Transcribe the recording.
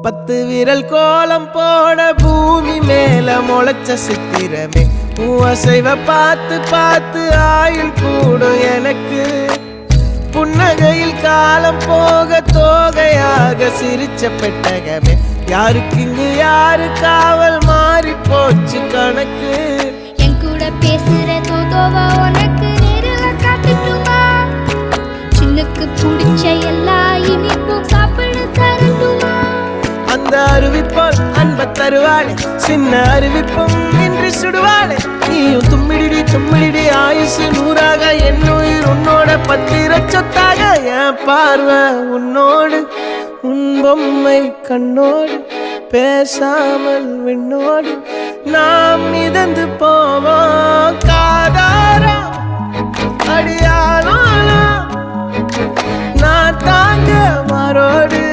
10 விரல் கோலம் போட பூமி மேல முளைச்ச சித்திரமே அசைவ பார்த்து பார்த்து ஆயுள் கூடும் எனக்கு புன்னகையில் காலம் போக தோகையாக சிரிச்ச பெட்டகமே யாருக்கு இங்கு யாரு காவல் மாறி போச்சு கணக்கு என் கூட பேசுற தோதோவா உனக்கு நேரில் காட்டுட்டுமா சின்னுக்கு பிடிச்ச எல்லா இனிப்பும் சாப்பிட தரட்டுமா அந்த அறிவிப்பால் அன்ப தருவாளே சின்ன அறிவிப்பும் இன்றி சுடுவாளே நீயும் தும்மிடி தும்மிடி ஆயுசு 100ஆக என் உயிர் உன்னோட 10 சொத்தாக என் பார்வை உன்னோடு உன் பொம்மை கண்ணோடு பேசாமல் விண்ணோடு நாம் மிதந்து போவோம் காதாரா அடியாளோ நான் தாங்க மாறோடு